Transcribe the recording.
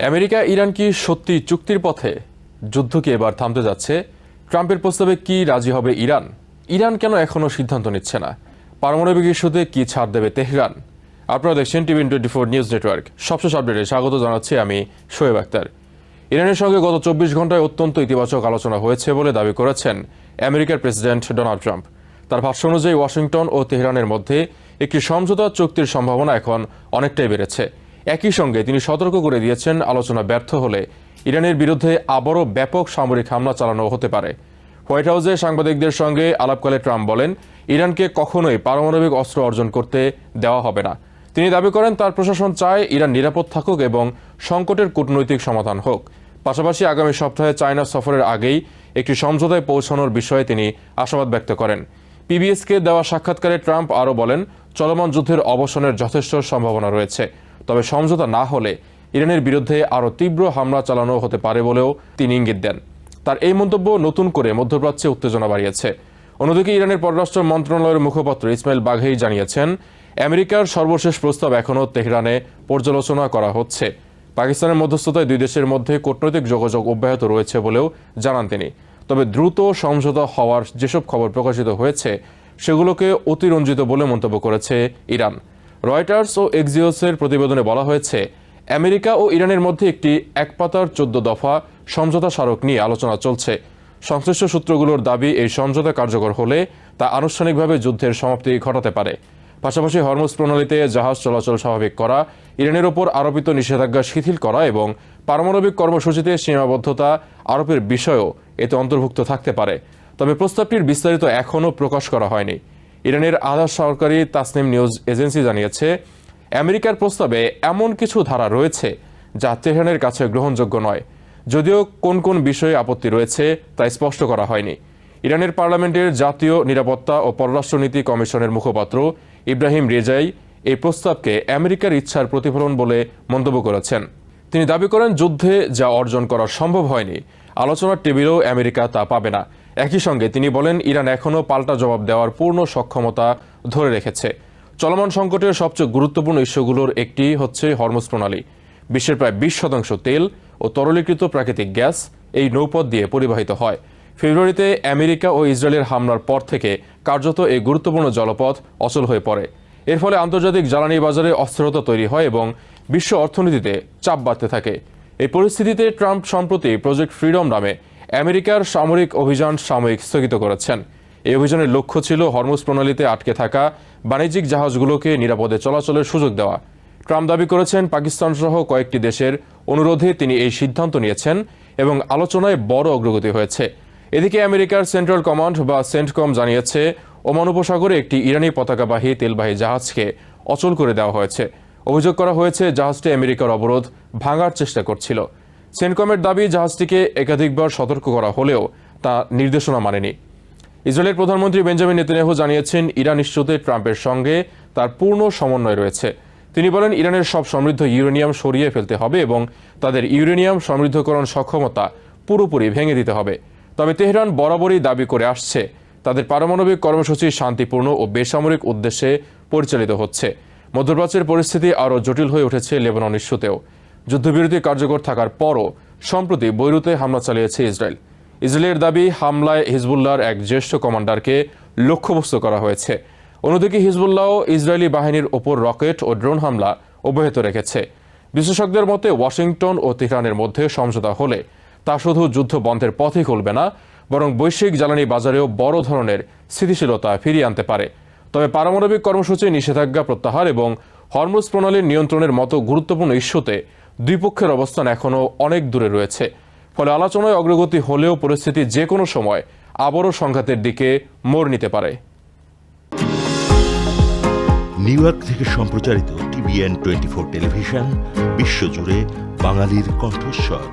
America Iran কি সত্যি চুক্তির পথে? যুদ্ধ কি এবার থামতে যাচ্ছে? ট্রাম্পের প্রস্তাবে কি রাজি হবে ইরান? ইরান কেন এখনও সিদ্ধান্ত নিচ্ছে না? পারমাণবিক ইস্যুতে কি ছাড় দেবে তেহরান? আপনারা দেখছেন TVN24 নিউজ নেটওয়ার্ক। সবশেষ আপডেটে স্বাগত জানাচ্ছি আমি শোয়েব আক্তার। ইরানের সঙ্গে গত 24 ঘন্টায় অত্যন্ত ইতিবাচক আলোচনা হয়েছে বলে দাবি করেছেন আমেরিকার প্রেসিডেন্ট ডোনাল্ড ট্রাম্প। তার ভাষ্য অনুযায়ী ওয়াশিংটন ও তেহরানের মধ্যে একটি সমঝোতা চুক্তির সম্ভাবনা এখন অনেকটাই বেড়েছে। একই সঙ্গে তিনি সতর্ক করে দিয়েছেন, আলোচনা ব্যর্থ হলে ইরানের বিরুদ্ধে আবারও ব্যাপক সামরিক হামলা চালানো হতে পারে। হোয়াইট হাউসে সাংবাদিকদের সঙ্গে আলাপকালে ট্রাম্প বলেন, ইরানকে কখনোই পারমাণবিক অস্ত্র অর্জন করতে দেওয়া হবে না। তিনি দাবি করেন, তার প্রশাসন চায় ইরান নিরাপদ থাকুক এবং সংকটের কূটনৈতিক সমাধান হোক। পাশাপাশি আগামী সপ্তাহে চায়না সফরের আগেই একটি সমঝোতায় পৌঁছানোর বিষয়ে তিনি আশাবাদ ব্যক্ত করেন। পিবিএসকে দেওয়া সাক্ষাৎকারে ট্রাম্প আরও বলেন, চলমান যুদ্ধের অবসানের যথেষ্ট সম্ভাবনা রয়েছে, তবে সমঝোতা না হলে ইরানের বিরুদ্ধে আরও তীব্র হামলা চালানো হতে পারে বলেও তিনি ইঙ্গিত দেন। তার এই মন্তব্য নতুন করে মধ্যপ্রাচ্যে উত্তেজনা বাড়িয়েছে। অন্যদিকে ইরানের পররাষ্ট্র মন্ত্রণালয়ের মুখপাত্র ইসমাইল বাঘেই জানিয়েছেন, আমেরিকার সর্বশেষ প্রস্তাব এখনও তেহরানে পর্যালোচনা করা হচ্ছে। পাকিস্তানের মধ্যস্থতায় দুই দেশের মধ্যে কূটনৈতিক যোগাযোগ অব্যাহত রয়েছে বলেও জানান তিনি। তবে দ্রুত সমঝোতা হওয়ার যেসব খবর প্রকাশিত হয়েছে সেগুলোকে অতিরঞ্জিত বলে মন্তব্য করেছে ইরান। রয়টার্স ও এক্সিওসের প্রতিবেদনে বলা হয়েছে, আমেরিকা ও ইরানের মধ্যে একটি এক পাতার 14 দফা সমঝোতা স্মারক নিয়ে আলোচনা চলছে। সংশ্লিষ্ট সূত্রগুলোর দাবি, এই সমঝোতা কার্যকর হলে তা আনুষ্ঠানিকভাবে যুদ্ধের সমাপ্তি ঘটাতে পারে। পাশাপাশি হরমুজ প্রণালীতে জাহাজ চলাচল স্বাভাবিক করা, ইরানের ওপর আরোপিত নিষেধাজ্ঞা শিথিল করা এবং পারমাণবিক কর্মসূচিতে সীমাবদ্ধতা আরোপের বিষয়ও এতে অন্তর্ভুক্ত থাকতে পারে। তবে প্রস্তাবটির বিস্তারিত এখনও প্রকাশ করা হয়নি। ইরানের আধা সরকারি তাসনিম নিউজ এজেন্সি জানিয়েছে, আমেরিকার প্রস্তাবে এমন কিছু ধারা রয়েছে যা তেহরানের কাছে গ্রহণযোগ্য নয়। যদিও কোন কোন বিষয়ে আপত্তি রয়েছে তা স্পষ্ট করা হয়নি। ইরানের পার্লামেন্টের জাতীয় নিরাপত্তা ও পররাষ্ট্রনীতি কমিশনের মুখপাত্র ইব্রাহিম রেজাই এই প্রস্তাবকে আমেরিকার ইচ্ছার প্রতিফলন বলে মন্তব্য করেছেন। তিনি দাবি করেন, যুদ্ধে যা অর্জন করা সম্ভব হয়নি, আলোচনার টেবিলেও আমেরিকা তা পাবে না। একই সঙ্গে তিনি বলেন, ইরান এখনও পাল্টা জবাব দেওয়ার পূর্ণ সক্ষমতা ধরে রেখেছে। চলমান সংকটের সবচেয়ে গুরুত্বপূর্ণ ইস্যুগুলোর একটি হচ্ছে হরমুজ প্রণালী। বিশ্বের প্রায় 20% তেল ও তরলীকৃত প্রাকৃতিক গ্যাস এই নৌপথ দিয়ে পরিবাহিত হয়। ফেব্রুয়ারিতে আমেরিকা ও ইসরায়েলের হামলার পর থেকে কার্যত এই গুরুত্বপূর্ণ জলপথ অচল হয়ে পড়ে। এর ফলে আন্তর্জাতিক জ্বালানি বাজারে অস্থিরতা তৈরি হয় এবং বিশ্ব অর্থনীতিতে চাপ বাড়তে থাকে। এই পরিস্থিতিতে ট্রাম্প সম্প্রতি প্রজেক্ট ফ্রিডম নামে আমেরিকার সামরিক অভিযান সাময়িক স্থগিত করেছেন। এই অভিযানের লক্ষ্য ছিল হরমুজ প্রণালীতে আটকে থাকা বাণিজ্যিক জাহাজগুলোকে নিরাপদে চলাচলের সুযোগ দেওয়া। ট্রাম্প দাবি করেছেন, পাকিস্তান সহ কয়েকটি দেশের অনুরোধে তিনি এই সিদ্ধান্ত নিয়েছেন এবং আলোচনায় বড় অগ্রগতি হয়েছে। এদিকে আমেরিকার সেন্ট্রাল কমান্ড বা সেন্টকম জানিয়েছে, ওমান উপসাগরে একটি ইরানি পতাকাবাহী তেলবাহী জাহাজকে অচল করে দেওয়া হয়েছে। অভিযোগ করা হয়েছে, জাহাজটি আমেরিকার অবরোধ ভাঙার চেষ্টা করছিল। সেন্টকমের দাবি, জাহাজটিকে একাধিকবার সতর্ক করা হলেও তা নির্দেশনা মানেনি। ইসরায়েলের প্রধানমন্ত্রী বেঞ্জামিন নেতানিয়াহু জানিয়েছেন, ইরান ইস্যুতে ট্রাম্পের সঙ্গে তার পূর্ণ সমন্বয় রয়েছে। তিনি বলেন, ইরানের সব সমৃদ্ধ ইউরেনিয়াম সরিয়ে ফেলতে হবে এবং তাদের ইউরেনিয়াম সমৃদ্ধকরণ সক্ষমতা পুরোপুরি ভেঙে দিতে হবে। তবে তেহরান বরাবরই দাবি করে আসছে, তাদের পারমাণবিক কর্মসূচি শান্তিপূর্ণ ও বেসামরিক উদ্দেশ্যে পরিচালিত হচ্ছে। মধ্যপ্রাচ্যের পরিস্থিতি আরও জটিল হয়ে উঠেছে লেবানন ইস্যুতেও। যুদ্ধবিরতি কার্যকর থাকার পরও সম্প্রতি বৈরুতে হামলা চালিয়েছে ইসরায়েল। ইসরায়েলের দাবি, হামলায় হিজবুল্লাহর এক জ্যেষ্ঠ কমান্ডারকে লক্ষ্যবস্তু করা হয়েছে। অন্যদিকে হিজবুল্লাহ ইসরায়েলি বাহিনীর ওপর রকেট ও ড্রোন হামলা অব্যাহত রেখেছে। বিশেষজ্ঞদের মতে, ওয়াশিংটন ও তেহরানের মধ্যে সমঝোতা হলে তা শুধু যুদ্ধ বন্ধের পথই খুলবে না, বরং বৈশ্বিক জ্বালানি বাজারেও বড় ধরনের স্থিতিশীলতা ফিরিয়ে আনতে পারে। তবে পারমাণবিক কর্মসূচি, নিষেধাজ্ঞা প্রত্যাহার এবং হরমুজ প্রণালীর নিয়ন্ত্রণের মতো গুরুত্বপূর্ণ ইস্যুতে দুই পক্ষের অবস্থান এখনও অনেক দূরে রয়েছে। ফলে আলোচনায় অগ্রগতি হলেও পরিস্থিতি যে কোনো সময় আবারও সংঘাতের দিকে মোড় নিতে পারে। নিউ ইয়র্ক থেকে সম্প্রচারিত TVN24 টেলিভিশন বিশ্বজুড়ে বাঙালির কণ্ঠস্বর।